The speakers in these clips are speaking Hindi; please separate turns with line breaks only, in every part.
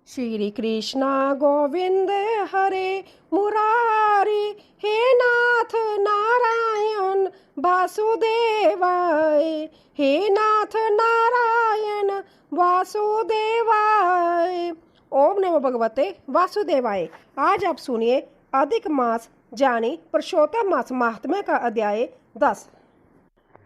श्री कृष्णा गोविंद हरे मुरारी, हे नाथ नारायण वासुदेवाय, हे नाथ नारायण वासुदेवाय। ओम नमो भगवते वासुदेवाय। आज आप सुनिए अधिक मास जानी पुरुषोत्तम मास महात्म्य का अध्याय 10।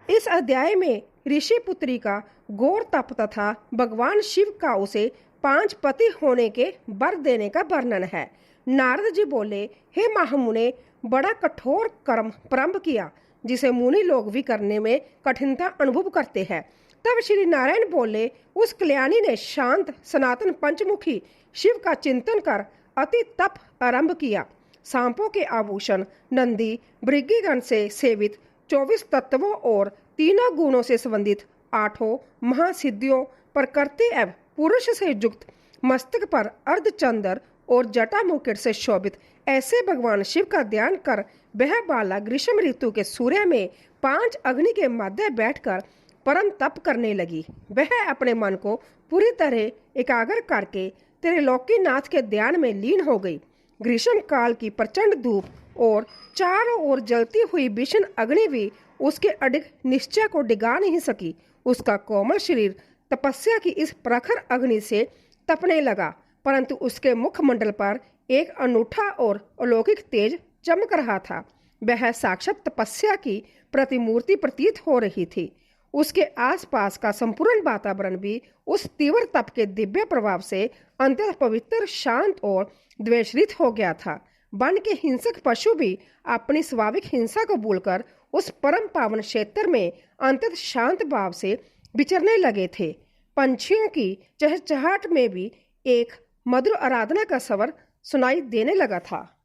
इस अध्याय में ऋषि पुत्री का घोर तप तथा भगवान शिव का उसे 5 पति होने के वर देने का वर्णन है। नारद जी बोले, हे महामुने, बड़ा कठोर कर्म प्रारंभ किया जिसे मुनि लोग भी करने में कठिनता अनुभव करते हैं। तब श्री नारायण बोले, उस कल्याणी ने शांत सनातन पंचमुखी शिव का चिंतन कर अति तप आरंभ किया। सांपों के आभूषण, नंदी भृगीगण से सेवित 24 तत्वों और तीनों गुणों से संबंधित 8 महासिद्धियों, प्रकृति एवं पुरुष से युक्त, मस्तक पर अर्धचंद्र और जटा मुकुट से शोभित ऐसे भगवान शिव का ध्यान कर वह बालक ग्रीष्म ऋतु के सूर्य में 5 अग्नि के मध्य बैठकर परम तप करने लगी। वह अपने मन को पूरी तरह एकाग्र करके त्रिलोकीनाथ के ध्यान में लीन हो गई। ग्रीष्म काल की प्रचंड धूप और चारों ओर जलती हुई भीषण अग्नि भी उसके अडिग निश्चय को डिगा नहीं सकी। उसका कोमल शरीर तपस्या की इस प्रखर अग्नि से तपने लगा, परंतु उसके मुखमंडल पर एक अनूठा और अलौकिक तेज चमक रहा था। वह साक्षात तपस्या की प्रतिमूर्ति प्रतीत हो रही थी। उसके आसपास का संपूर्ण वातावरण भी उस तीव्र तप के दिव्य प्रभाव से अत्यंत पवित्र, शांत और द्वेषरहित हो गया था। वन के हिंसक पशु भी अपनी स्वाभाविक हिंसा को भूलकर उस परम पावन क्षेत्र में अत्यंत शांत भाव से विचरने लगे थे। पंछियों की चहचहाट में भी एक मधुर आराधना का स्वर सुनाई देने लगा था।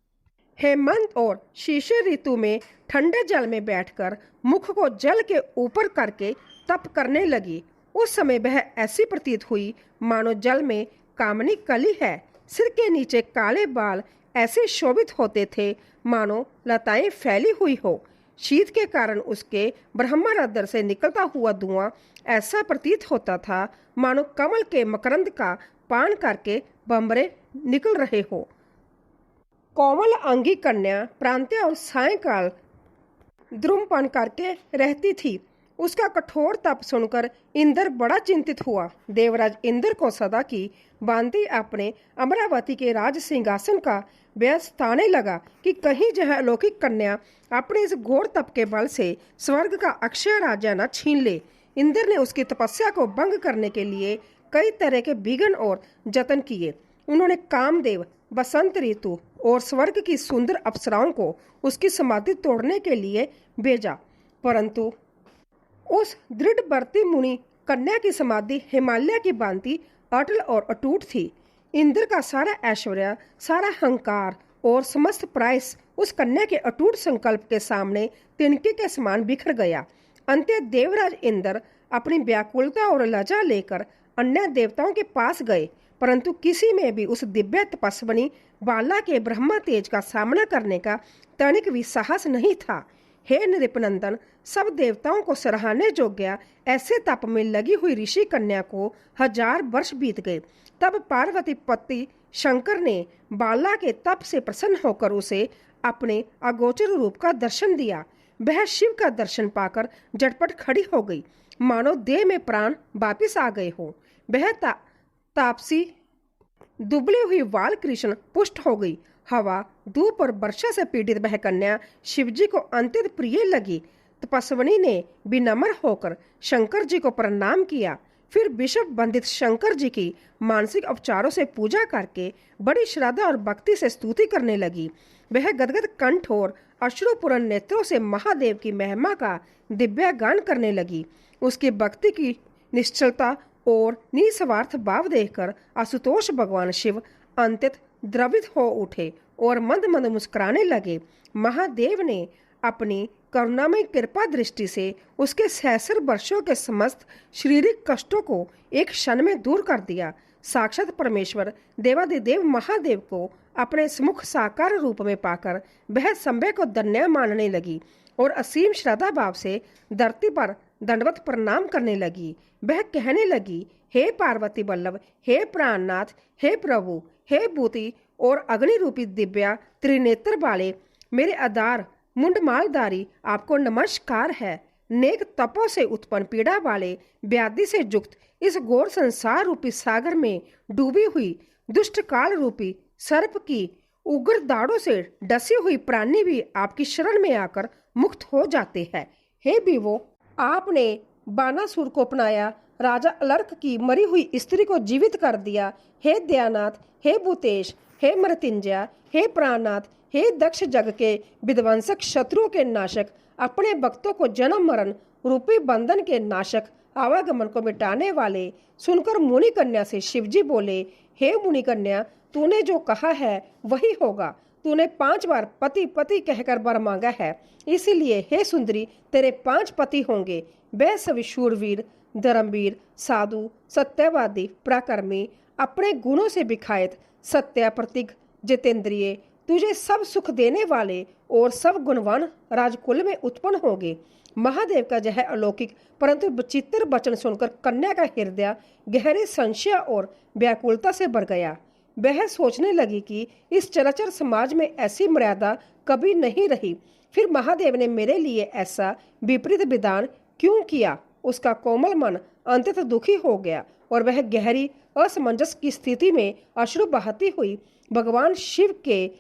हेमंत और शिशिर ऋतु में ठंडे जल में बैठकर मुख को जल के ऊपर करके तप करने लगी। उस समय वह ऐसी प्रतीत हुई मानो जल में कामनी कली है। सिर के नीचे काले बाल ऐसे शोभित होते थे मानो लताएं फैली हुई हो। शीत के कारण उसके ब्रह्मरंध्र से निकलता हुआ धुआं ऐसा प्रतीत होता था मानो कमल के मकरंद का पान करके बंबरे निकल रहे हो। कोमल अंगी कन्या प्रांत्य और सायंकाल द्रुमपान करके रहती थी। उसका कठोर तप सुनकर इंद्र बड़ा चिंतित हुआ। देवराज इंद्र को सदा की भांति अपने अमरावती के राज सिंहासन का व्यस्त ताने लगा कि कहीं यह अलौकिक कन्या अपने इस घोर तप के बल से स्वर्ग का अक्षय राज्य न छीन ले। इंद्र ने उसकी तपस्या को भंग करने के लिए कई तरह के विघ्न और जतन किए। उन्होंने कामदेव, बसंत ऋतु और स्वर्ग की सुंदर अप्सराओं को उसकी समाधि तोड़ने के लिए भेजा, परंतु उस दृढ़ व्रती मुनि कन्या की समाधि हिमालय की भांति अटल और अटूट थी। इंद्र का सारा ऐश्वर्य, सारा अहंकार और समस्त प्रायस उस कन्या के अटूट संकल्प के सामने तिनके के समान बिखर गया। अंत्य देवराज इंद्र अपनी व्याकुलता और लज्जा लेकर अन्य देवताओं के पास गए, परंतु किसी में भी उस दिव्य तपस्विनी बाला के ब्रह्मा तेज का सामना करने का तनिक भी साहस नहीं था। हे नृपनंदन, सब देवताओं को सराहने योग्य ऐसे तप में लगी हुई ऋषि कन्या को 1000 वर्ष बीत गए। तब पार्वती पति शंकर ने बाला के तप से प्रसन्न होकर उसे अपने अगोचर रूप का दर्शन दिया। वह शिव का दर्शन पाकर झटपट खड़ी हो गई, मानो देह में प्राण वापिस आ गए हो। वह तापसी दुबली हुई बाल कृष्ण पुष्ट हो गई। हवा, धूप और वर्षा से पीड़ित वह कन्या शिवजी को अत्यंत प्रिय लगी। तपस्विनी ने विनम्र होकर शंकर जी को प्रणाम किया, फिर विषव बंधित शंकर जी की मानसिक उपचारों से पूजा करके बड़ी श्रद्धा और भक्ति से स्तुति करने लगी। वह गदगद कंठ और अश्रुपूर्ण नेत्रों से महादेव की महिमा का दिव्य गान करने लगी। उसकी भक्ति की निश्चलता और निस्वार्थ भाव देखकर आशुतोष भगवान शिव अत्यंत द्रवित हो उठे और मंद मंद मुस्कुराने लगे। महादेव ने अपनी करुणामय कृपा दृष्टि से उसके सहस्र वर्षों के समस्त शारीरिक कष्टों को एक क्षण में दूर कर दिया। साक्षात परमेश्वर देवादिदेव महादेव को अपने सम्मुख साकार रूप में पाकर वह संभय को धन्य मानने लगी और असीम श्रद्धा भाव से धरती पर दंडवत प्रणाम करने लगी। वह कहने लगी, हे पार्वती वल्लभ, हे प्राणनाथ, हे प्रभु, हे भूति और अग्नि रूपी दिव्या त्रिनेत्र वाले मेरे आधार मुंडमालधारी, आपको नमस्कार है। नेक तपों से उत्पन्न पीड़ा वाले व्याधि से युक्त इस घोर संसार रूपी सागर में डूबी हुई दुष्ट काल रूपी सर्प की उग्र दाढ़ों से डसी हुई प्राणी भी आपकी शरण में आकर मुक्त हो जाते हैं। हे विभो, आपने बानासुर को अपनाया, राजा अलर्क की मरी हुई स्त्री को जीवित कर दिया। हे दयानाथ, हे भूतेश, हे मृत्युंजय, हे प्राणनाथ, हे दक्ष जग के विध्वंसक, शत्रुओं के नाशक, अपने भक्तों को जन्म मरण रूपी बंधन के नाशक, आवागमन को मिटाने वाले। सुनकर मुनि कन्या से शिवजी बोले, हे मुनि कन्या, तूने जो कहा है वही होगा। तूने 5 बार पति पति कहकर वर मांगा है, इसीलिए हे सुंदरी, तेरे 5 पति होंगे। वह सभी शूरवीर, धर्मवीर, साधु, सत्यवादी, पराक्रमी, अपने गुणों से विखायत, सत्य प्रतीक, जितेंद्रिय, तुझे सब सुख देने वाले और सब गुणवान राजकुल में उत्पन्न होंगे। महादेव का यह अलौकिक परंतु विचित्र वचन सुनकर कन्या का हृदय गहरे संशय और व्याकुलता से भर गया। वह सोचने लगी कि इस चराचर समाज में ऐसी मर्यादा कभी नहीं रही, फिर महादेव ने मेरे लिए ऐसा विपरीत विधान क्यों किया। उसका कोमल मन अंततः दुखी हो गया और वह गहरी असमंजस की स्थिति में अश्रु बहाती हुई भगवान शिव के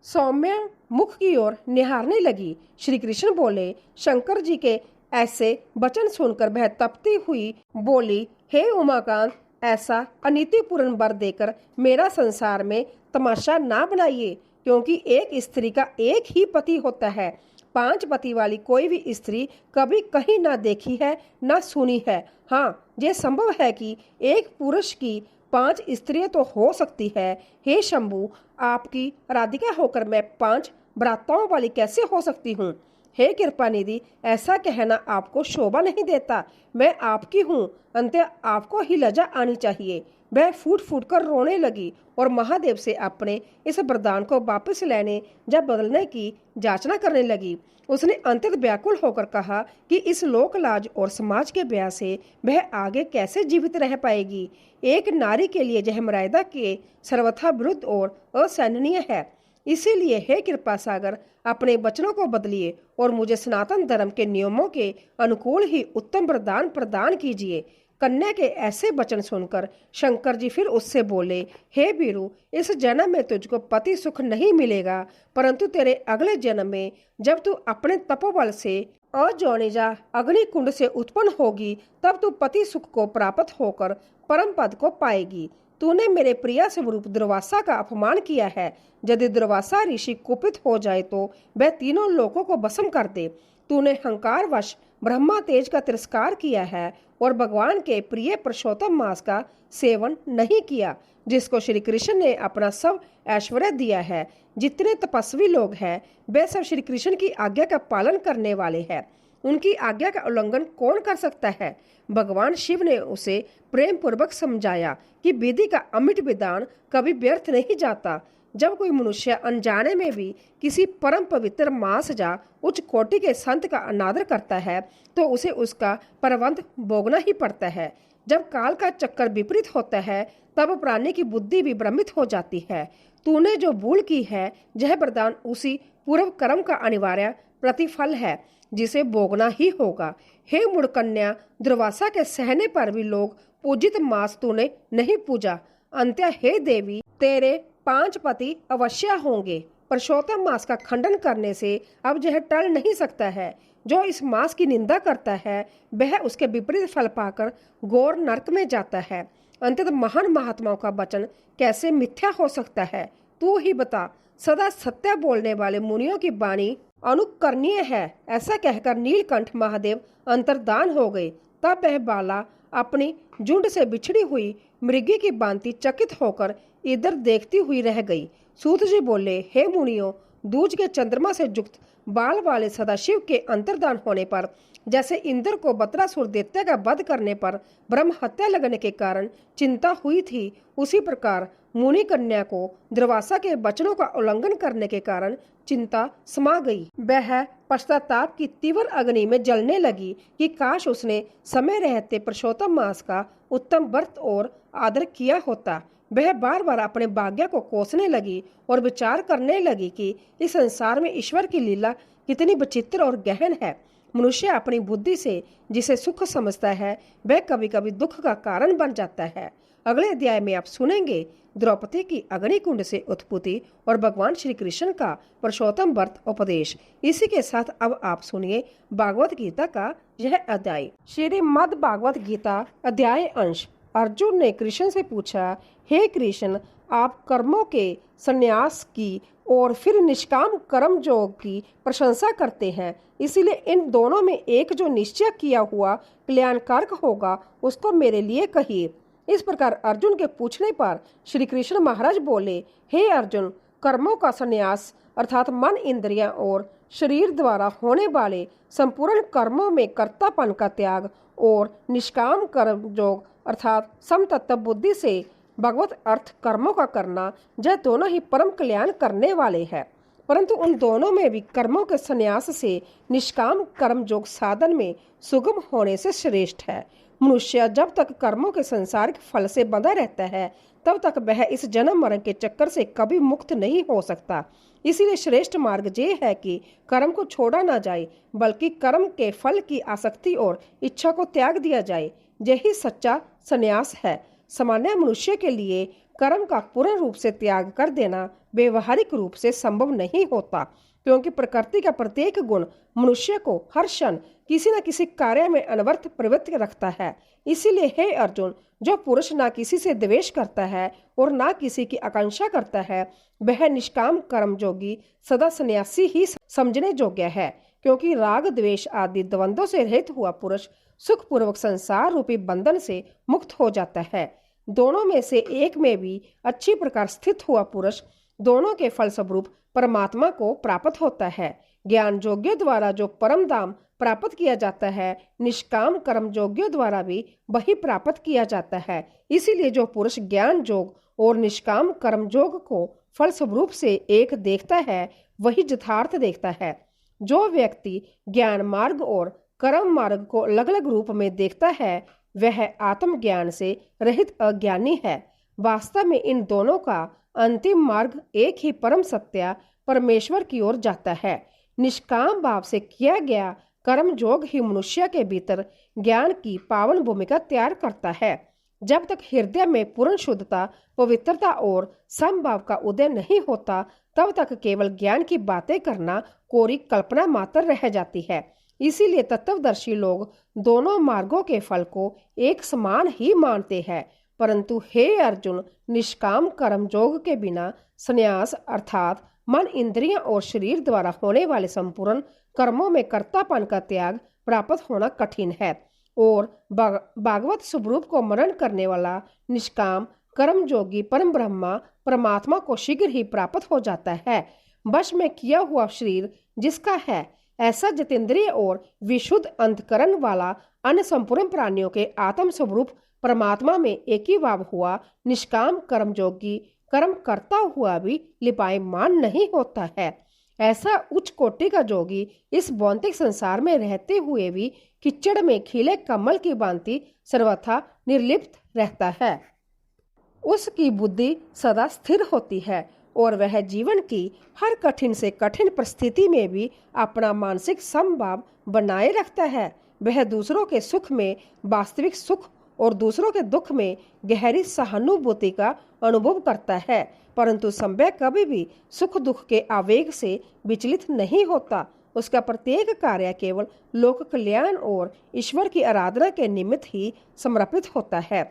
सौम्य मुख की ओर निहारने लगी। श्री कृष्ण बोले, शंकर जी के ऐसे वचन सुनकर वह तपती हुई बोली, हे उमाकांत, ऐसा अनीतिपूर्ण वर देकर मेरा संसार में तमाशा ना बनाइए, क्योंकि एक स्त्री का एक ही पति होता है। 5 पति वाली कोई भी स्त्री कभी कहीं ना देखी है ना सुनी है। हाँ, ये संभव है कि एक पुरुष की 5 स्त्रियां तो हो सकती है। हे शंभु, आपकी राधिका होकर मैं 5 भ्राताओं वाली कैसे हो सकती हूँ। हे कृपा निधि, ऐसा कहना आपको शोभा नहीं देता। मैं आपकी हूँ, अंततः आपको ही लज्जा आनी चाहिए। वह फूट फूट कर रोने लगी और महादेव से अपने इस वरदान को वापस लेने या बदलने की याचना करने लगी। उसने अंततः व्याकुल होकर कहा कि इस लोक लाज और समाज के ब्याह से वह आगे कैसे जीवित रह पाएगी। एक नारी के लिए यह मर्यादा के सर्वथा विरुद्ध और असहनीय है। इसीलिए हे कृपा सागर, अपने वचनों को बदलिए और मुझे सनातन धर्म के नियमों के अनुकूल ही उत्तम वरदान प्रदान कीजिए। कन्या के ऐसे वचन सुनकर शंकर जी फिर उससे बोले, हे वीरू, इस जन्म में तुझको पति सुख नहीं मिलेगा, परंतु तेरे अगले जन्म में जब तू अपने तपोबल से अजौनिजा अग्नि कुंड से उत्पन्न होगी, तब तू पति सुख को प्राप्त होकर परम पद को पाएगी। तूने मेरे प्रिय स्वरूप दुर्वासा का अपमान किया है। यदि दुर्वासा ऋषि कुपित हो जाए तो वह तीनों लोकों को भस्म कर दे। तूने हंकारवश ब्रह्मा तेज का तिरस्कार किया है और भगवान के प्रिय पुरुषोत्तम मास का सेवन नहीं किया, जिसको श्री कृष्ण ने अपना सब ऐश्वर्य दिया है। जितने तपस्वी लोग हैं वे सब श्री कृष्ण की आज्ञा का पालन करने वाले हैं। उनकी आज्ञा का उल्लंघन कौन कर सकता है। भगवान शिव ने उसे प्रेम पूर्वक समझाया कि विधि का अमिट विधान कभी व्यर्थ नहीं जाता। जब कोई मनुष्य अनजाने में भी किसी परम पवित्र मास या उच्च कोटि के संत का अनादर करता है तो उसे उसका प्रबंध भोगना ही पड़ता है। जब काल का चक्कर विपरीत होता है तब प्राणी की बुद्धि भी भ्रमित हो जाती है। तूने जो भूल की है यह वरदान उसी पूर्व कर्म का अनिवार्य प्रतिफल है जिसे भोगना ही होगा। हे मूढ़कन्या, दुर्वासा के सहने पर भी लोग पूजित मास तूने नहीं पूजा। अंत्य हे देवी, तेरे 5 पति अवश्य होंगे। पुरुषोत्तम मास का खंडन करने से अब यह टल नहीं सकता है। जो इस मास की निंदा करता है वह उसके विपरीत फल पाकर घोर नरक में जाता है। अंततः महान महात्माओं का वचन कैसे मिथ्या हो सकता है, तू ही बता। सदा सत्य बोलने वाले मुनियों की वाणी अनुकरणीय है। ऐसा कहकर नीलकंठ महादेव अंतर्धान हो गए। तब वह बाला अपनी झुंड से बिछड़ी हुई मृगी की भांति चकित होकर इधर देखती हुई रह गई। सूत जी बोले, हे मुनियों, दूज के चंद्रमा से युक्त बाल वाले सदाशिव के अंतर्धान होने पर जैसे इंद्र को बत्रासुर दैत्य का वध करने पर ब्रह्म हत्या लगने के कारण चिंता हुई थी, उसी प्रकार मुनि कन्या को दुर्वासा के वचनों का उल्लंघन करने के कारण चिंता समा गई। वह पश्चाताप की तीव्र अग्नि में जलने लगी कि काश उसने समय रहते पुरुषोत्तम मास का उत्तम व्रत और आदर किया होता। वह बार बार अपने भाग्य को कोसने लगी और विचार करने लगी कि इस संसार में ईश्वर की लीला कितनी विचित्र और गहन है। मनुष्य अपनी बुद्धि से जिसे सुख समझता है वह कभी कभी दुख का कारण बन जाता है। अगले अध्याय में आप सुनेंगे द्रौपदी की अग्निकुंड से उत्पत्ति और भगवान श्री कृष्ण का पुरुषोत्तम व्रत उपदेश। इसी के साथ अब आप सुनिए भागवत गीता का यह अध्याय। श्रीमद् भागवत गीता अध्याय अंश। अर्जुन ने कृष्ण से पूछा, हे कृष्ण, आप कर्मों के संन्यास की और फिर निष्काम कर्म योग की प्रशंसा करते हैं, इसीलिए इन दोनों में एक जो निश्चय किया हुआ कल्याणकारक होगा उसको मेरे लिए कहिए। इस प्रकार अर्जुन के पूछने पर श्री कृष्ण महाराज बोले, हे अर्जुन, कर्मों का संन्यास अर्थात मन, इंद्रियां और शरीर द्वारा होने वाले संपूर्ण कर्मों में कर्तापन का त्याग और निष्काम कर्म योग अर्थात समतत्व बुद्धि से भगवत अर्थ कर्मों का करना, यह दोनों ही परम कल्याण करने वाले हैं। परंतु उन दोनों में भी कर्मों के संन्यास से निष्काम कर्म योग साधन में सुगम होने से श्रेष्ठ है। मनुष्य जब तक कर्मों के संसारिक फल से बंधा रहता है तब तक वह इस जन्म मरण के चक्कर से कभी मुक्त नहीं हो सकता। इसीलिए श्रेष्ठ मार्ग ये है कि कर्म को छोड़ा ना जाए, बल्कि कर्म के फल की आसक्ति और इच्छा को त्याग दिया जाए। यही सच्चा संन्यास है। सामान्य मनुष्य के लिए कर्म का पूर्ण रूप से त्याग कर देना व्यवहारिक रूप से संभव नहीं होता, क्योंकि प्रकृति का प्रत्येक गुण मनुष्य को हर क्षण किसी न किसी कार्य में अनवर्थ प्रवृत्ति रखता है। इसीलिए हे अर्जुन, जो पुरुष ना किसी से द्वेष करता है और ना किसी की आकांक्षा करता है, वह निष्काम कर्म योगी सदा सन्यासी ही समझने योग्य है, क्योंकि राग द्वेष आदि द्वंद्वों से रहित हुआ पुरुष सुखपूर्वक संसार रूपी बंधन से मुक्त हो जाता है। दोनों में से एक में भी अच्छी प्रकार स्थित हुआ पुरुष दोनों के फलस्वरूप परमात्मा को प्राप्त होता है। ज्ञान योग्य द्वारा जो परम धाम प्राप्त किया जाता है, निष्काम कर्म योग्य द्वारा भी वही प्राप्त किया जाता है। इसीलिए जो पुरुष ज्ञान योग और निष्काम कर्म योग को फलस्वरूप से एक देखता है, वही यथार्थ देखता है। जो व्यक्ति ज्ञान मार्ग और कर्म मार्ग को अलग अलग रूप में देखता है, वह आत्मज्ञान से रहित अज्ञानी है। वास्तव में इन दोनों का अंतिम मार्ग एक ही परम सत्य परमेश्वर की ओर जाता है। निष्काम भाव से किया गया कर्म योग ही मनुष्य के भीतर ज्ञान की पावन भूमिका तैयार करता है। जब तक हृदय में पूर्ण शुद्धता, पवित्रता और समभाव का उदय नहीं होता, तब तक केवल ज्ञान की बातें करना कोरी कल्पना मात्र रह जाती है। इसीलिए तत्वदर्शी लोग दोनों मार्गों के फल को एक समान ही मानते हैं। परंतु हे अर्जुन, निष्काम कर्म योग के बिना संन्यास अर्थात मन, इंद्रियां और शरीर द्वारा होने वाले संपूर्ण कर्मों में कर्तापन का त्याग प्राप्त होना कठिन है। और भागवत स्वरूप को मनन करने वाला निष्काम कर्म योगी परम ब्रह्मा परमात्मा को शीघ्र ही प्राप्त हो जाता है। वश में किया हुआ शरीर जिसका है, ऐसा जितेंद्रिय और विशुद्ध अंतकरण वाला अन्य संपूर्ण प्राणियों के आत्म स्वरूप परमात्मा में एकीभाव हुआ निष्काम कर्म योगी कर्म करता हुआ भी लिपायमान नहीं होता है। ऐसा उच्च कोटि का योगी इस भौतिक संसार में रहते हुए भी कीचड़ में खिले कमल की भांति सर्वथा निर्लिप्त रहता है। उसकी बुद्धि सदा स्थिर होती है और वह जीवन की हर कठिन से कठिन परिस्थिति में भी अपना मानसिक समभाव बनाए रखता है। वह दूसरों के सुख में वास्तविक सुख और दूसरों के दुख में गहरी सहानुभूति का अनुभव करता है, परंतु संभव कभी भी सुख दुख के आवेग से विचलित नहीं होता। उसका प्रत्येक कार्य केवल लोक कल्याण और ईश्वर की आराधना के निमित्त ही समर्पित होता है।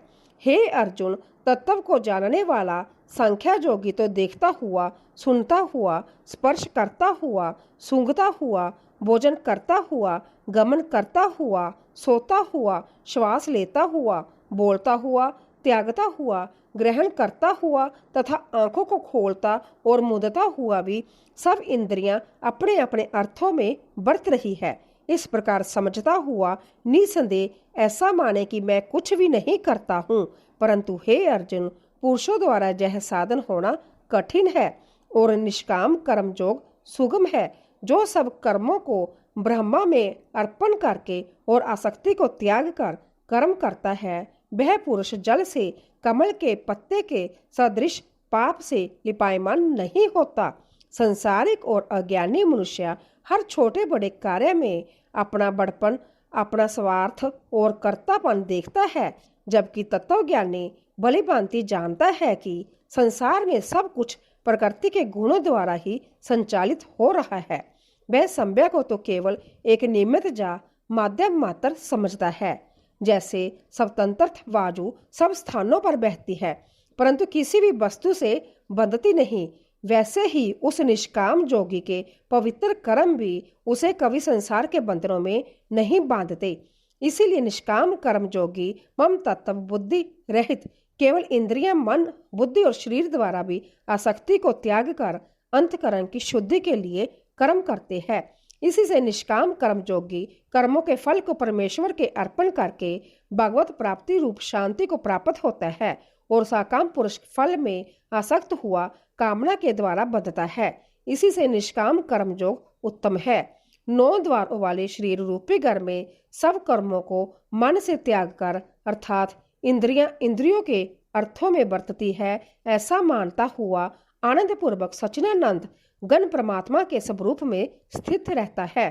हे अर्जुन, तत्व को जानने वाला संख्या योगी तो देखता हुआ, सुनता हुआ, स्पर्श करता हुआ, सूंघता हुआ, भोजन करता हुआ, गमन करता हुआ, सोता हुआ, श्वास लेता हुआ, बोलता हुआ, त्यागता हुआ, ग्रहण करता हुआ तथा आंखों को खोलता और मुदता हुआ भी सब इंद्रियां अपने अपने अर्थों में बरत रही है। इस प्रकार समझता हुआ निसंदेह ऐसा माने कि मैं कुछ भी नहीं करता हूँ। परंतु हे अर्जुन, पुरुषों द्वारा यह साधन होना कठिन है और निष्काम कर्म योग सुगम है। जो सब कर्मों को ब्रह्मा में अर्पण करके और आसक्ति को त्याग कर कर्म करता है, वह पुरुष जल से कमल के पत्ते के सदृश पाप से लिपायमान नहीं होता। संसारिक और अज्ञानी मनुष्य हर छोटे बड़े कार्य में अपना बड़पन, अपना स्वार्थ और कर्तापन देखता है, जबकि तत्वज्ञानी भलीभांति जानता है कि संसार में सब कुछ प्रकृति के गुणों द्वारा ही संचालित हो रहा है। वह संज्ञा को तो केवल एक निमित्त या माध्यम मात्र समझता है। जैसे स्वतंत्र वायु सब स्थानों पर बहती है परंतु किसी भी वस्तु से बंधती नहीं, वैसे ही उस निष्काम जोगी के पवित्र कर्म भी उसे कभी संसार के बंधनों में नहीं बांधते। इसीलिए निष्काम कर्म जोगी मम तत्व बुद्धि रहित केवल इंद्रियां, मन, बुद्धि और शरीर द्वारा भी आसक्ति को त्याग कर अंतकरण की शुद्धि के लिए कर्म करते हैं। इसी से निष्काम कर्म जोगी कर्मों के फल को परमेश्वर के अर्पण करके भगवत प्राप्ति रूप शांति को प्राप्त होता है और साकाम पुरुष फल में आसक्त हुआ कामना के द्वारा बंधता है। इसी से निष्काम कर्म योग उत्तम है। 9 द्वारों वाले शरीर रूपी घर में सब कर्मों को मन से त्याग कर अर्थात इंद्रियों के अर्थों में बरतती है, ऐसा मानता हुआ आनंद पूर्वक सच्चिदानंद गण परमात्मा के स्वरूप में स्थित रहता है।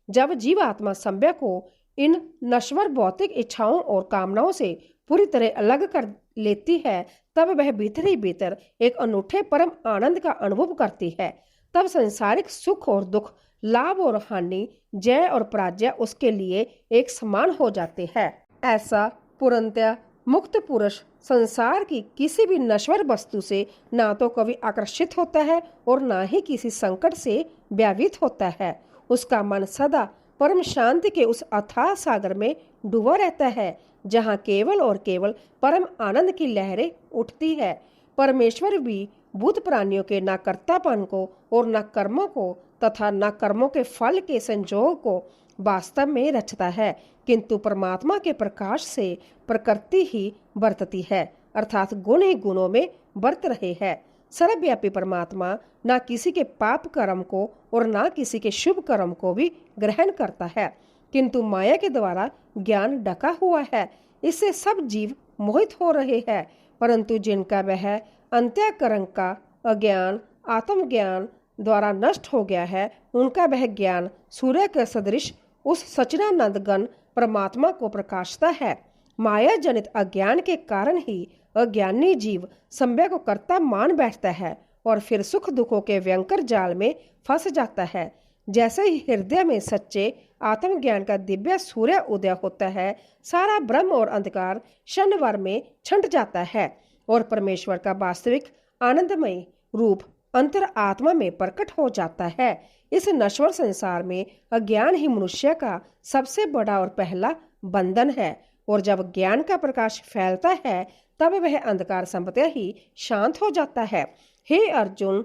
जब जीव आत्मा संज्ञा को इन नश्वर भौतिक इच्छाओं और कामनाओं से पूरी तरह अलग कर लेती है, तब वह भीतर ही भीतर एक अनूठे परम आनंद का अनुभव करती है। तब संसारिक सुख और दुख, लाभ और हानि, जय और पराजय उसके लिए एक समान हो जाते हैं। ऐसा पूर्णतः मुक्त पुरुष संसार की किसी भी नश्वर वस्तु से ना तो कभी आकर्षित होता है और ना ही किसी संकट से व्यावित होता है। उसका मन सदा परम शांति के उस अथाह सागर में डूबा रहता है, जहाँ केवल और केवल परम आनंद की लहरें उठती है। परमेश्वर भी भूत प्राणियों के न कर्तापन को और न कर्मों को तथा न कर्मों के फल के संजोग को वास्तव में रचता है, किंतु परमात्मा के प्रकाश से प्रकृति ही बरतती है, अर्थात गुण ही गुणों में बरत रहे हैं। सर्वव्यापी परमात्मा न किसी के पाप कर्म को और न किसी के शुभ कर्म को भी ग्रहण करता है, किंतु माया के द्वारा ज्ञान ढका हुआ है। इससे सब जीव मोहित हो रहे हैं, परंतु जिनका वह अंतःकरण का अज्ञान आत्मज्ञान द्वारा नष्ट हो गया है, उनका वह ज्ञान सूर्य के सदृश उस सच्चिदानंद गण परमात्मा को प्रकाशता है। माया जनित अज्ञान के कारण ही अज्ञानी जीव संज्ञा को कर्ता मान बैठता है और फिर सुख दुखों के भयंकर जाल में फंस जाता है। जैसे ही हृदय में सच्चे आत्मज्ञान का दिव्य सूर्य उदय होता है, सारा ब्रह्म और अंधकार क्षणभर में छंट जाता है और परमेश्वर का वास्तविक आनंदमय रूप अंतर आत्मा में प्रकट हो जाता है। इस नश्वर संसार में अज्ञान ही मनुष्य का सबसे बड़ा और पहला बंधन है, और जब ज्ञान का प्रकाश फैलता है तब वह अंधकार संपत्ति ही शांत हो जाता है। हे अर्जुन,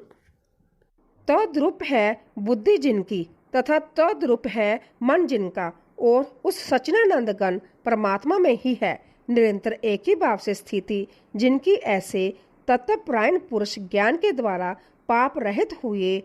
तद्रूप है बुद्धि जिनकी तथा तद्रूप है मन जिनका, और उस सच्चिदानंद गण परमात्मा में ही है निरंतर एक ही भाव से स्थिति जिनकी, ऐसे तत्वपरायण पुरुष ज्ञान के द्वारा पाप रहित हुए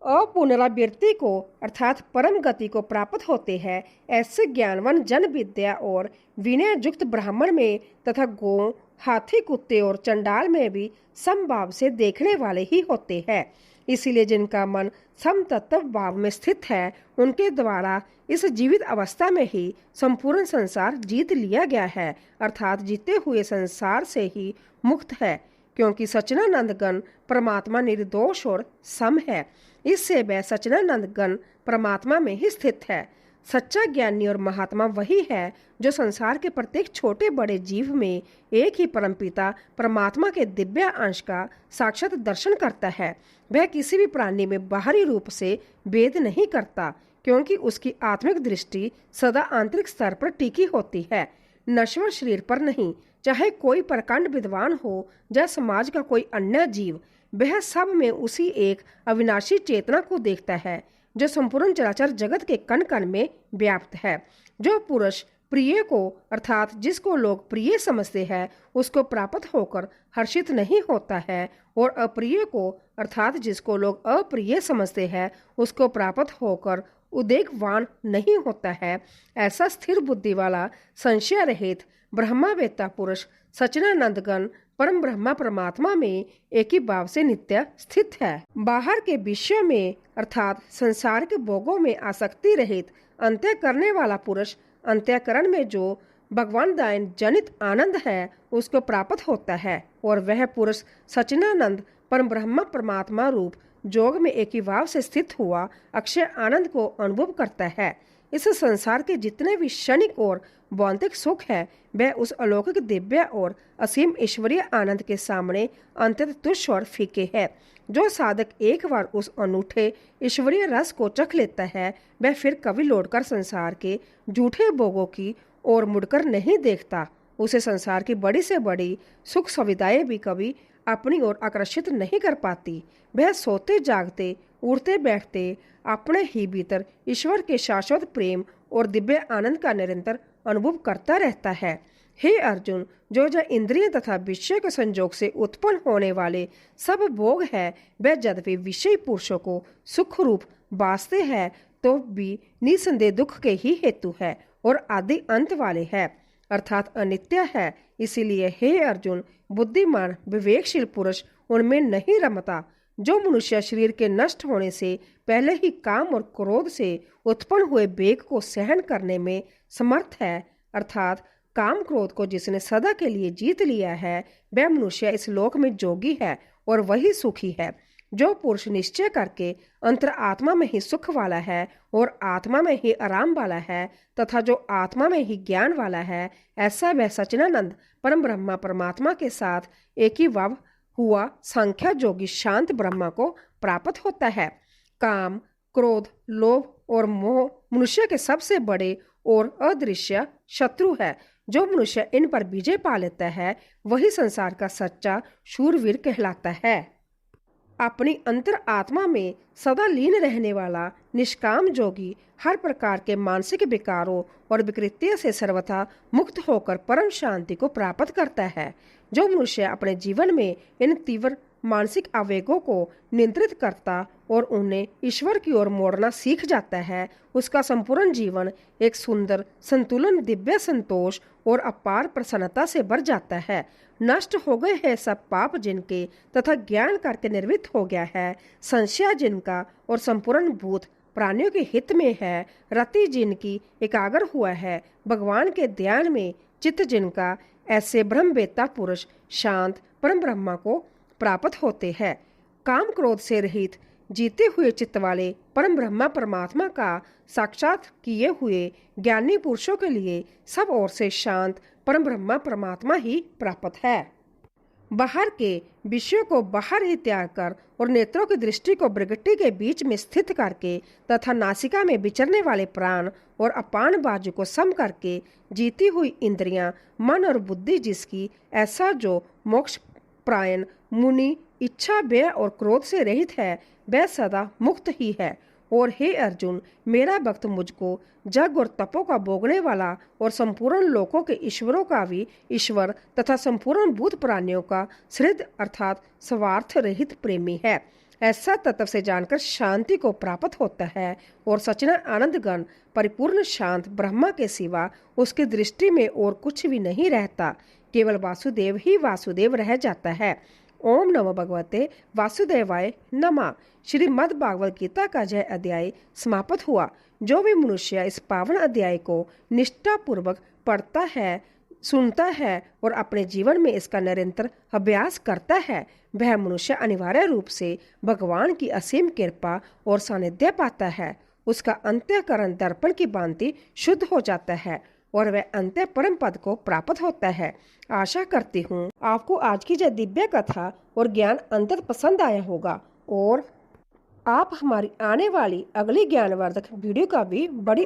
अपुनरावृत्ति को अर्थात परम गति को प्राप्त होते हैं। ऐसे ज्ञानवान जन विद्या और विनय युक्त ब्राह्मण में तथा गौ, हाथी, कुत्ते और चंडाल में भी समभाव से देखने वाले ही होते हैं। इसीलिए जिनका मन समतत्व भाव में स्थित है, उनके द्वारा इस जीवित अवस्था में ही संपूर्ण संसार जीत लिया गया है, अर्थात जीते हुए संसार से ही मुक्त है, क्योंकि सच्चिदानंद गण परमात्मा निर्दोष और सम है। इससे वह सच्चिदानंद गण परमात्मा में ही स्थित है। सच्चा ज्ञानी और महात्मा वही है जो संसार के प्रत्येक छोटे बड़े जीव में एक ही परमपिता परमात्मा के दिव्य अंश का साक्षात दर्शन करता है। वह किसी भी प्राणी में बाहरी रूप से भेद नहीं करता, क्योंकि उसकी आत्मिक दृष्टि सदा आंतरिक स्तर पर टिकी होती है, नश्वर शरीर पर नहीं। चाहे कोई प्रकांड विद्वान हो या समाज का कोई अन्य जीव, वह सब में उसी एक अविनाशी चेतना को देखता है जो संपूर्ण चराचर जगत के कण कण में व्याप्त है। जो पुरुष प्रिय को अर्थात जिसको लोग प्रिय समझते हैं उसको प्राप्त होकर हर्षित नहीं होता है, और अप्रिय को अर्थात जिसको लोग अप्रिय समझते हैं उसको प्राप्त होकर उद्वेगवान नहीं होता है। ऐसा स्थिर बुद्धि वाला, संशय रहित, ब्रह्मावेत्ता पुरुष सच्चिदानंदगण परम ब्रह्मा परमात्मा में एक ही भाव से नित्य स्थित है। बाहर के विषयों में अर्थात संसार के भोगों में आसक्ति रहित अंत्य करने वाला पुरुष अंत्यकरण में जो भगवान दायन जनित आनंद है उसको प्राप्त होता है और वह पुरुष सच्चिदानंद परम ब्रह्मा परमात्मा रूप जोग में एक ही भाव से स्थित हुआ अक्षय आनंद को अनुभव करता है। इस संसार के जितने भी क्षणिक और भौतिक सुख है वह उस अलौकिक दिव्य और असीम ईश्वरीय आनंद के सामने अंततः तुच्छ और फीके है। जो साधक एक बार उस अनूठे ईश्वरीय रस को चख लेता है वह फिर कभी लौटकर संसार के झूठे भोगों की ओर मुड़कर नहीं देखता। उसे संसार की बड़ी से बड़ी सुख सुविधाएं भी कभी अपनी ओर आकर्षित नहीं कर पाती। वह सोते जागते उड़ते बैठते अपने ही भीतर ईश्वर के शाश्वत प्रेम और दिव्य आनंद का निरंतर अनुभव करता रहता है। हे अर्जुन, जो इंद्रिय तथा विषय के संयोग से उत्पन्न होने वाले सब भोग है वह यद्यपि विषय पुरुषों को सुख रूप बासते हैं तो भी निसंदेह दुख के ही हेतु है और आदि अंत वाले है अर्थात अनित्य है। इसीलिए हे अर्जुन, बुद्धिमान विवेकशील पुरुष उनमें नहीं रमता। जो मनुष्य शरीर के नष्ट होने से पहले ही काम और क्रोध से उत्पन्न हुए वेग को सहन करने में समर्थ है अर्थात काम क्रोध को जिसने सदा के लिए जीत लिया है वह मनुष्य इस लोक में जोगी है और वही सुखी है। जो पुरुष निश्चय करके अंतर आत्मा में ही सुख वाला है और आत्मा में ही आराम वाला है तथा जो आत्मा में ही ज्ञान वाला है ऐसा वह सच्चिदानंद परम ब्रह्मा परमात्मा के साथ एक ही भाव हुआ संख्या जोगी शांत ब्रह्मा को प्राप्त होता है। काम, क्रोध, लोभ और मोह मनुष्य के सबसे बड़े और अदृश्य शत्रु है। जो मनुष्य इन पर विजय पा लेता है वही संसार का सच्चा शूरवीर कहलाता है। अपनी अंतर आत्मा में सदा लीन रहने वाला निष्काम जोगी हर प्रकार के मानसिक विकारों और विकृतियों से सर्वथा मुक्त होकर परम शांति को प्राप्त करता है। जो मनुष्य अपने जीवन में इन तीव्र मानसिक आवेगों को नियंत्रित करता और उन्हें ईश्वर की ओर मोड़ना सीख जाता है उसका संपूर्ण जीवन एक सुंदर संतुलन दिव्य संतोष और अपार प्रसन्नता से भर जाता है। नष्ट हो गए हैं सब पाप जिनके तथा ज्ञान करके निर्मित हो गया है संशय जिनका और संपूर्ण भूत प्राणियों के हित में है। रति जिनकी एकाग्र हुआ है भगवान के ध्यान में चित्त जिनका ऐसे ब्रह्मवेत्ता पुरुष शांत परम ब्रह्मा को प्राप्त होते हैं। काम क्रोध से रहित जीते हुए चित्त वाले परम ब्रह्मा परमात्मा का साक्षात किए हुए ज्ञानी पुरुषों के लिए सब ओर से शांत परम ब्रह्मा परमात्मा ही प्राप्त है। बाहर के विषयों को बाहर ही त्याग कर और नेत्रों की दृष्टि को भृगुटी के बीच में स्थित करके तथा नासिका में विचरने वाले प्राण और अपान बाजू को सम करके जीती हुई इंद्रियां, मन और बुद्धि जिसकी ऐसा जो मोक्ष प्रायण मुनि इच्छा, भय और क्रोध से रहित है वह सदा मुक्त ही है। और हे अर्जुन, मेरा भक्त मुझको जग और तपों का भोगने वाला और संपूर्ण लोकों के ईश्वरों का भी ईश्वर तथा संपूर्ण भूत प्राणियों का सृद अर्थात स्वार्थ रहित प्रेमी है ऐसा तत्व से जानकर शांति को प्राप्त होता है और सच्चिदानंद आनंद गण परिपूर्ण शांत ब्रह्मा के सिवा उसकी दृष्टि में और कुछ भी नहीं रहता। केवल वासुदेव ही वासुदेव रह जाता है। ओम नमो भगवते वासुदेवाय नमः। श्रीमद् भागवत गीता का जय अध्याय समाप्त हुआ। जो भी मनुष्य इस पावन अध्याय को निष्ठा पूर्वक पढ़ता है, सुनता है और अपने जीवन में इसका निरंतर अभ्यास करता है वह मनुष्य अनिवार्य रूप से भगवान की असीम कृपा और सानिध्य पाता है। उसका अंत्यकरण दर्पण की भांति शुद्ध हो जाता है और वह अंत्य परम पद को प्राप्त होता है। आशा करती हूँ आपको आज की यह दिव्य कथा और ज्ञान अंतर पसंद आया होगा और आप हमारी आने वाली अगली ज्ञानवर्धक वीडियो का भी बड़ी